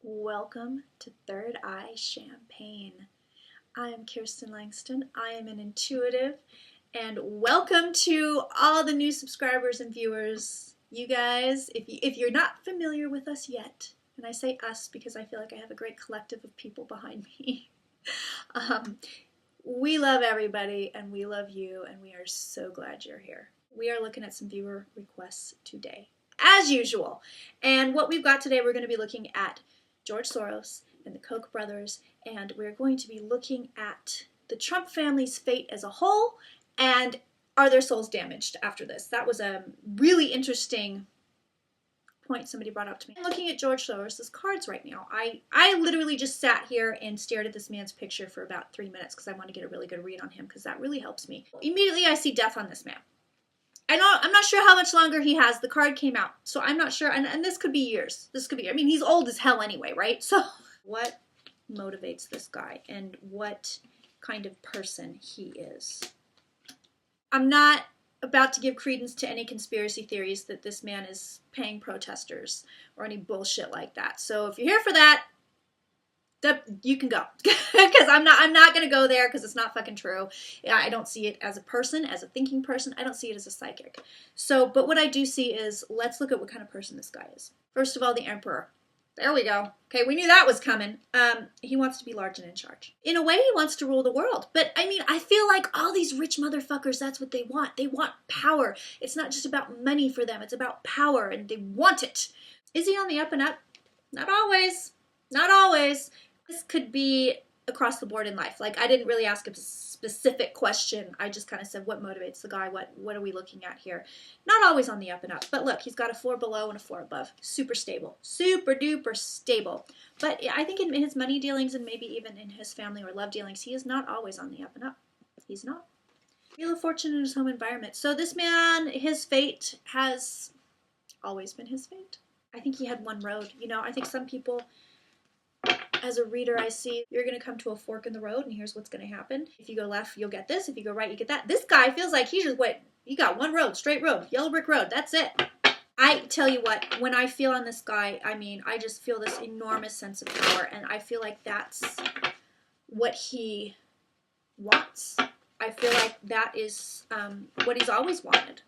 Welcome to Third Eye Champagne. I am Kirsten Langston. I am an intuitive, and welcome to all the new subscribers and viewers. You guys, if you're not familiar with us yet, and I say us because I feel like I have a great collective of people behind me, we love everybody, and we love you, and we are so glad you're here. We are looking at some viewer requests today, as usual. And what we've got today, we're going to be looking at George Soros and the Koch brothers, and we're going to be looking at the Trump family's fate as a whole, and are their souls damaged after this? That was a really interesting point somebody brought up to me. I'm looking at George Soros' cards right now. I literally just sat here and stared at this man's picture for about 3 minutes because I want to get a really good read on him, because that really helps me. Immediately I see death on this man. I'm not sure how much longer he has. The card came out, so I'm not sure. And this could be years. This could be, I mean, he's old as hell anyway, right? So what motivates this guy and what kind of person he is? I'm not about to give credence to any conspiracy theories that this man is paying protesters or any bullshit like that. So if you're here for that, you can go, because I'm not going to go there, because it's not fucking true. I don't see it as a person, as a thinking person. I don't see it as a psychic. So, but what I do see is, let's look at what kind of person this guy is. First of all, the emperor. There we go. Okay, we knew that was coming. He wants to be large and in charge. In a way, he wants to rule the world. But, I mean, I feel like all these rich motherfuckers, that's what they want. They want power. It's not just about money for them. It's about power, and they want it. Is he on the up and up? Not always. Not always. This could be across the board in life. Like, I didn't really ask a specific question. I just kind of said, what motivates the guy? What are we looking at here? Not always on the up and up. But look, he's got a floor below and a floor above. Super stable. Super duper stable. But I think in his money dealings, and maybe even in his family or love dealings, he is not always on the up and up. He's not. Wheel of Fortune in his home environment. So this man, his fate has always been his fate. I think he had one road. You know, I think some people, as a reader, I see you're going to come to a fork in the road, and here's what's going to happen. If you go left, you'll get this. If you go right, you get that. This guy feels like he just went, you got one road, straight road, yellow brick road. That's it. I tell you what, when I feel on this guy, I mean, I just feel this enormous sense of power, and I feel like that's what he wants. I feel like that is what he's always wanted.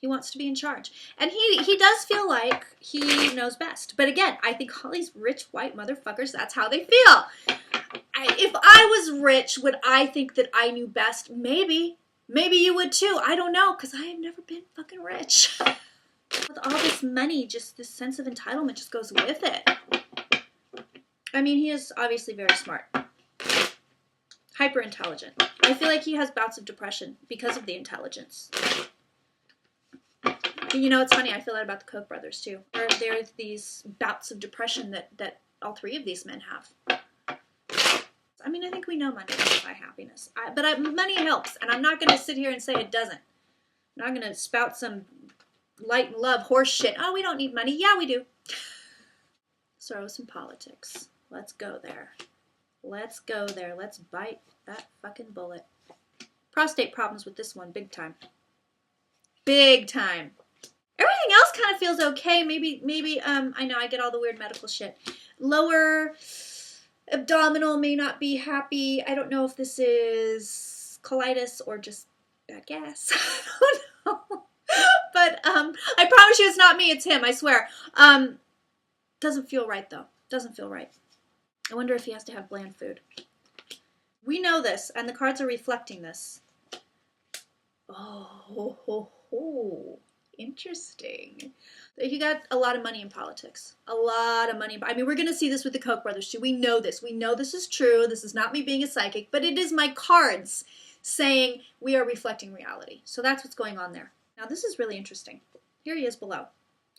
He wants to be in charge. And he does feel like he knows best. But again, I think all these rich white motherfuckers, that's how they feel. If I was rich, would I think that I knew best? Maybe. Maybe you would too. I don't know, because I have never been fucking rich. With all this money, just this sense of entitlement just goes with it. I mean, he is obviously very smart. Hyper intelligent. I feel like he has bouts of depression because of the intelligence. You know, it's funny, I feel that about the Koch brothers, too. There's these bouts of depression that all three of these men have. I mean, I think we know money doesn't buy happiness. But money helps, and I'm not going to sit here and say it doesn't. I'm not going to spout some light and love horse shit. Oh, we don't need money. Yeah, we do. Soros and politics. Let's go there. Let's go there. Let's bite that fucking bullet. Prostate problems with this one, big time. Big time. Everything else kind of feels okay. Maybe, I know I get all the weird medical shit. Lower abdominal may not be happy. I don't know if this is colitis or just bad gas. I don't know. But I promise you it's not me, it's him, I swear. Doesn't feel right, though. Doesn't feel right. I wonder if he has to have bland food. We know this, and the cards are reflecting this. Oh, interesting. He got a lot of money in politics. A lot of money. I mean, we're going to see this with the Koch brothers, too. We know this. We know this is true. This is not me being a psychic, but it is my cards saying we are reflecting reality. So that's what's going on there. Now, this is really interesting. Here he is below.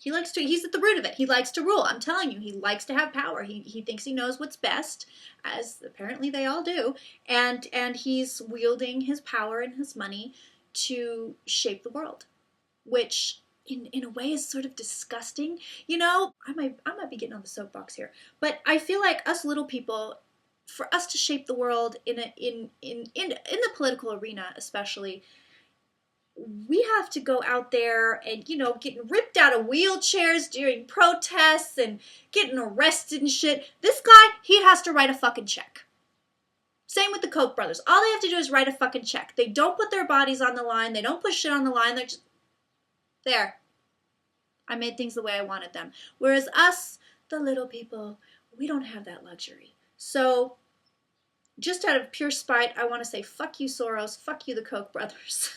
He's at the root of it. He likes to rule. I'm telling you, he likes to have power. He thinks he knows what's best, as apparently they all do. And he's wielding his power and his money to shape the world, which in a way is sort of disgusting. You know, I might be getting on the soapbox here, but I feel like us little people, for us to shape the world in the political arena especially, we have to go out there and, you know, getting ripped out of wheelchairs during protests and getting arrested and shit. This guy, he has to write a fucking check. Same with the Koch brothers. All they have to do is write a fucking check. They don't put their bodies on the line. They don't put shit on the line. They're just, there. I made things the way I wanted them. Whereas us, the little people, we don't have that luxury. So, just out of pure spite, I want to say, fuck you, Soros. Fuck you, the Koch brothers.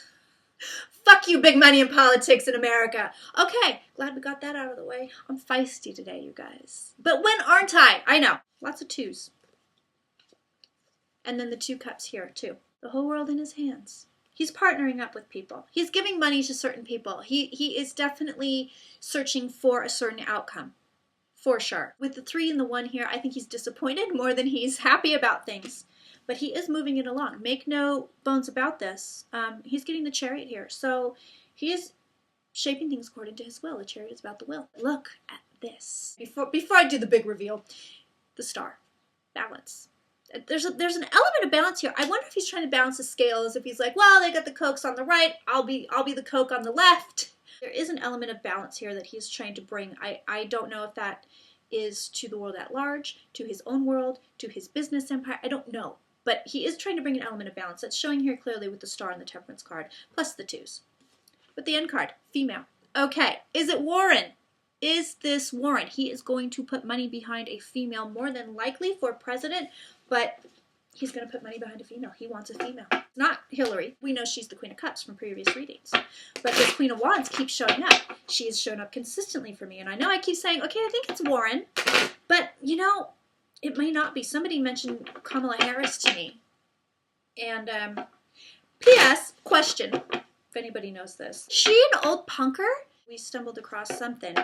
Fuck you, big money in politics in America. Okay, glad we got that out of the way. I'm feisty today, you guys. But when aren't I? I know. Lots of twos. And then the 2 cups here, too. The whole world in his hands. He's partnering up with people. He's giving money to certain people. He is definitely searching for a certain outcome. For sure. With the 3 and the 1 here, I think he's disappointed more than he's happy about things. But he is moving it along. Make no bones about this. He's getting the Chariot here. So he is shaping things according to his will. The Chariot is about the will. Look at this. Before I do the big reveal, the Star. Balance. There's an element of balance here. I wonder if he's trying to balance the scales. If he's like, well, they got the Kochs on the right. I'll be the Koch on the left. There is an element of balance here that he's trying to bring. I don't know if that is to the world at large, to his own world, to his business empire. I don't know. But he is trying to bring an element of balance. That's showing here clearly with the Star and the Temperance card, plus the 2s. But the end card, female. Okay, is it Warren? Is this Warren? He is going to put money behind a female, more than likely for president, but he's going to put money behind a female. He wants a female. Not Hillary. We know she's the Queen of Cups from previous readings. But this Queen of Wands keeps showing up. She has shown up consistently for me. And I know I keep saying, okay, I think it's Warren. But, you know, it may not be. Somebody mentioned Kamala Harris to me. And, P.S. question, if anybody knows this. Is she an old punker? We stumbled across something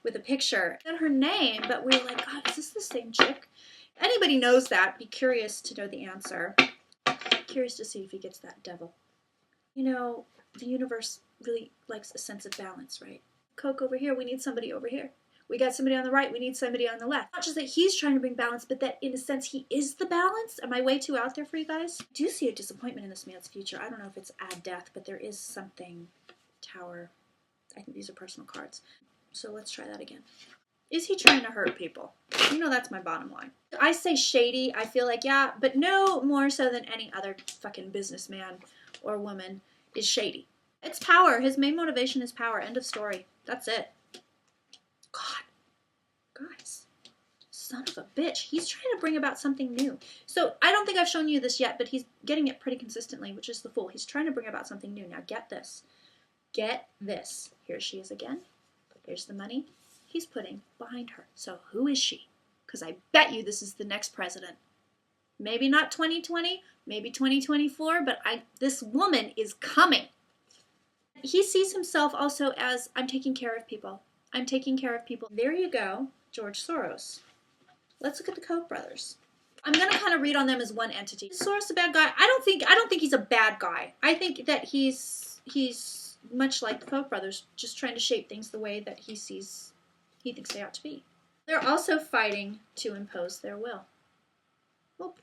with a picture. Not her name, but we were like, God, is this the same chick? If anybody knows that, be curious to know the answer. Curious to see if he gets that devil. You know, the universe really likes a sense of balance, right? Koch over here, we need somebody over here. We got somebody on the right, we need somebody on the left. Not just that he's trying to bring balance, but that in a sense he is the balance. Am I way too out there for you guys? I do see a disappointment in this man's future. I don't know if it's add death, but there is something. Tower. I think these are personal cards. So let's try that again. Is he trying to hurt people? You know, that's my bottom line. I say shady, I feel like, yeah, but no more so than any other fucking businessman or woman is shady. It's power. His main motivation is power. End of story. That's it. God. Guys. Son of a bitch. He's trying to bring about something new. So, I don't think I've shown you this yet, but he's getting it pretty consistently, which is the Fool. He's trying to bring about something new. Now, get this. Get this. Here she is again. Here's the money he's putting behind her. So who is she? Because I bet you this is the next president. Maybe not 2020, maybe 2024, but this woman is coming. He sees himself also as, I'm taking care of people. I'm taking care of people. There you go, George Soros. Let's look at the Koch brothers. I'm going to kind of read on them as one entity. Is Soros a bad guy? I don't think he's a bad guy. I think that he's much like the Koch brothers, just trying to shape things the way that he thinks they ought to be. They're also fighting to impose their will. Oh,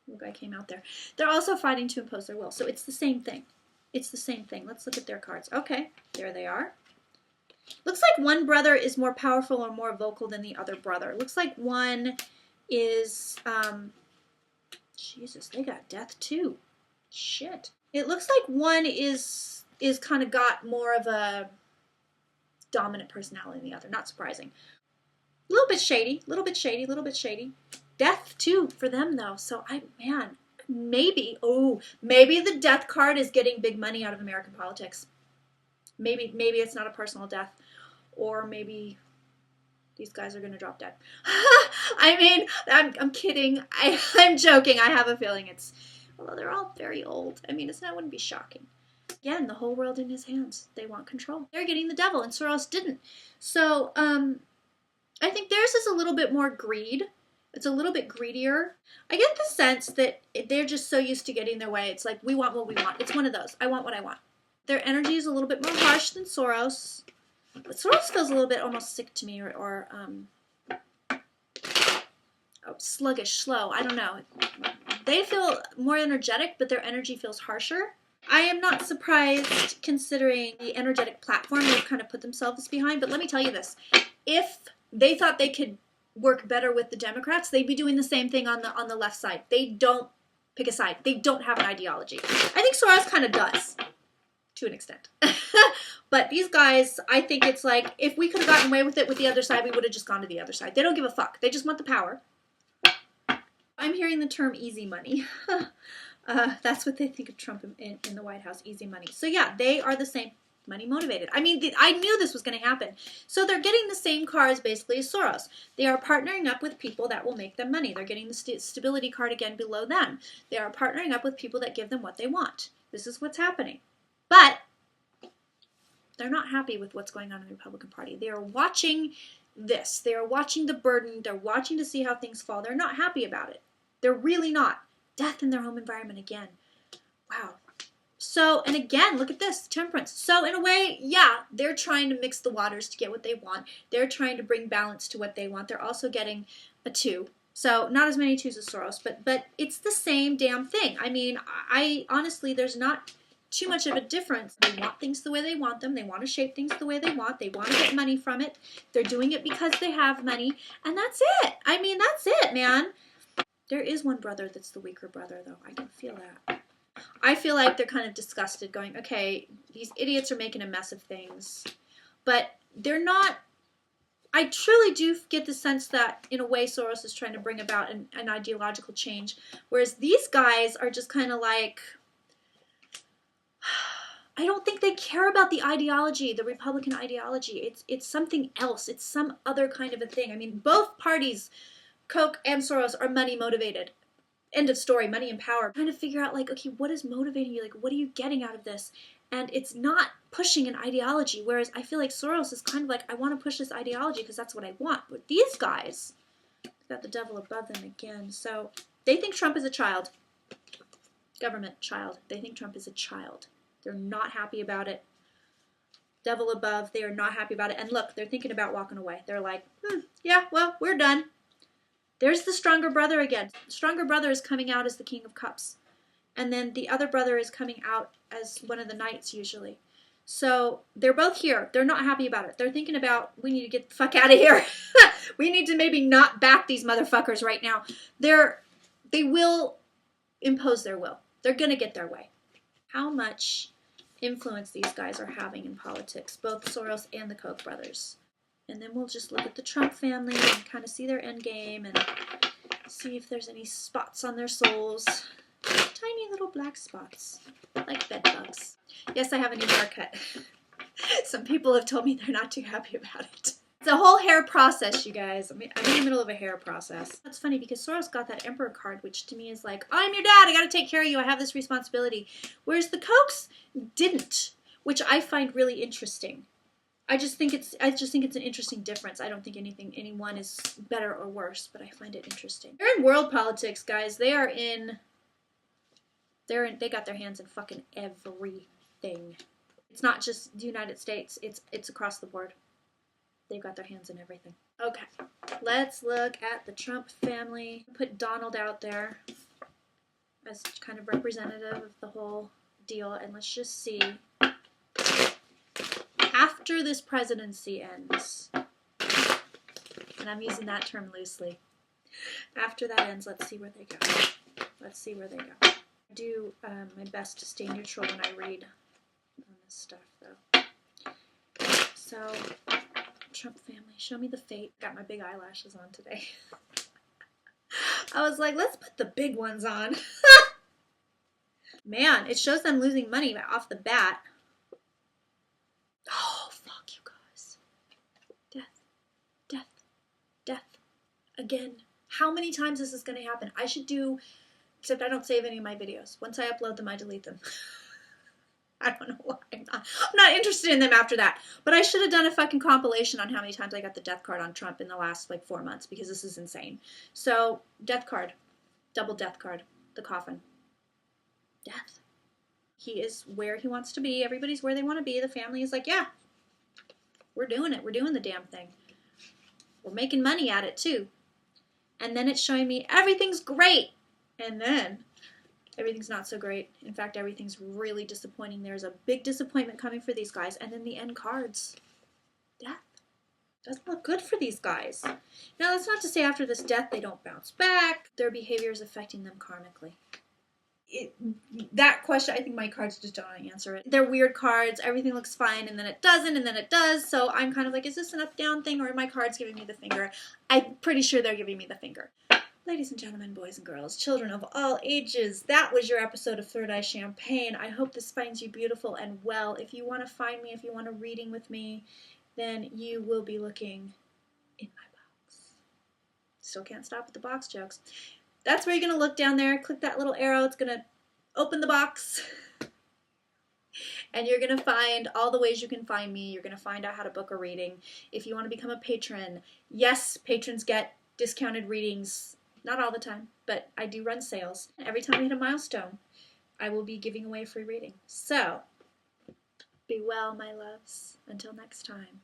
little guy came out there. They're also fighting to impose their will. So it's the same thing. It's the same thing. Let's look at their cards. Okay, there they are. Looks like one brother is more powerful or more vocal than the other brother. Looks like one is, Jesus, they got death too. Shit. It looks like one is kind of got more of a dominant personality than the other. Not surprising. A little bit shady, a little bit shady, a little bit shady. Death too for them though. So maybe the death card is getting big money out of American politics. Maybe it's not a personal death, or maybe these guys are going to drop dead. I mean, I'm kidding. I'm joking. I have a feeling although they're all very old. I mean, that wouldn't be shocking. Again, the whole world in his hands. They want control. They're getting the devil, and Soros didn't. So, I think theirs is a little bit more greed. It's a little bit greedier. I get the sense that they're just so used to getting their way. It's like, we want what we want. It's one of those. I want what I want. Their energy is a little bit more harsh than Soros. But Soros feels a little bit almost sick to me, or sluggish, slow. I don't know. They feel more energetic, but their energy feels harsher. I am not surprised considering the energetic platform they've kind of put themselves behind, but let me tell you this. If they thought they could work better with the Democrats, they'd be doing the same thing on the left side. They don't pick a side. They don't have an ideology. I think Soros kind of does, to an extent. But these guys, I think it's like, if we could have gotten away with it with the other side, we would have just gone to the other side. They don't give a fuck. They just want the power. I'm hearing the term easy money. That's what they think of Trump in the White House, easy money. So yeah, they are the same, money motivated. I mean, I knew this was going to happen. So they're getting the same cars basically as Soros. They are partnering up with people that will make them money. They're getting the stability card again below them. They are partnering up with people that give them what they want. This is what's happening. But they're not happy with what's going on in the Republican Party. They are watching this. They are watching the burden. They're watching to see how things fall. They're not happy about it. They're really not. Death in their home environment again. Wow. So, and again, look at this, temperance. So in a way, yeah, they're trying to mix the waters to get what they want. They're trying to bring balance to what they want. They're also getting a 2. So not as many 2s as Soros, but it's the same damn thing. I mean, I honestly, there's not too much of a difference. They want things the way they want them. They want to shape things the way they want. They want to get money from it. They're doing it because they have money. And that's it. I mean, that's it, man. There is one brother that's the weaker brother, though. I can feel that. I feel like they're kind of disgusted, going, okay, these idiots are making a mess of things. But they're not... I truly do get the sense that, in a way, Soros is trying to bring about an ideological change. Whereas these guys are just kind of like... I don't think they care about the ideology, the Republican ideology. It's something else. It's some other kind of a thing. I mean, both parties, Koch and Soros, are money motivated. End of story, money and power. Trying to figure out, like, okay, what is motivating you? Like, what are you getting out of this? And it's not pushing an ideology, whereas I feel like Soros is kind of like, I want to push this ideology because that's what I want. But these guys, got the devil above them again. So they think Trump is a child. Government child. They think Trump is a child. They're not happy about it. Devil above, they are not happy about it. And look, they're thinking about walking away. They're like, yeah, well, we're done. There's the stronger brother again. The stronger brother is coming out as the King of Cups. And then the other brother is coming out as one of the knights, usually. So they're both here. They're not happy about it. They're thinking about, we need to get the fuck out of here. We need to maybe not back these motherfuckers right now. They will impose their will. They're going to get their way. How much influence these guys are having in politics, both Soros and the Koch brothers. And then we'll just look at the Trump family and kind of see their end game and see if there's any spots on their souls. Tiny little black spots, like bed bugs. Yes, I have a new haircut. Some people have told me they're not too happy about it. It's a whole hair process, you guys. I'm in the middle of a hair process. That's funny because Soros got that Emperor card, which to me is like, I'm your dad, I gotta take care of you, I have this responsibility. Whereas the Kochs didn't, which I find really interesting. I just think it's an interesting difference. I don't think anyone is better or worse, but I find it interesting. They're in world politics, guys. They got their hands in fucking everything. It's not just the United States. It's across the board. They've got their hands in everything. Okay, let's look at the Trump family. Put Donald out there as kind of representative of the whole deal, and let's just see. After this presidency ends, and I'm using that term loosely, after that ends, let's see where they go. Let's see where they go. I do my best to stay neutral when I read on this stuff, though. So, Trump family, show me the fate. Got my big eyelashes on today. I was like, let's put the big ones on. Man, it shows them losing money off the bat. Oh, fuck you guys. Death. Death. Death. Again. How many times is this going to happen? I should do, except I don't save any of my videos. Once I upload them, I delete them. I don't know why. I'm not interested in them after that. But I should have done a fucking compilation on how many times I got the death card on Trump in the last, 4 months, because this is insane. So, death card. Double death card. The coffin. Death. He is where he wants to be. Everybody's where they want to be. The family is like, yeah, we're doing it. We're doing the damn thing. We're making money at it, too. And then it's showing me everything's great. And then everything's not so great. In fact, everything's really disappointing. There's a big disappointment coming for these guys. And then the end cards. Death. Doesn't look good for these guys. Now, that's not to say after this death they don't bounce back. Their behavior is affecting them karmically. That question, I think my cards just don't answer it. They're weird cards. Everything looks fine, and then it doesn't, and then it does. So I'm kind of like, is this an up-down thing, or are my cards giving me the finger? I'm pretty sure they're giving me the finger. Ladies and gentlemen, boys and girls, children of all ages, that was your episode of Third Eye Champagne. I hope this finds you beautiful and well. If you want to find me, if you want a reading with me, then you will be looking in my box. Still can't stop with the box jokes. That's where you're going to look down there. Click that little arrow. It's going to open the box. And you're going to find all the ways you can find me. You're going to find out how to book a reading. If you want to become a patron, yes, patrons get discounted readings. Not all the time, but I do run sales. Every time we hit a milestone, I will be giving away a free reading. So, be well, my loves. Until next time.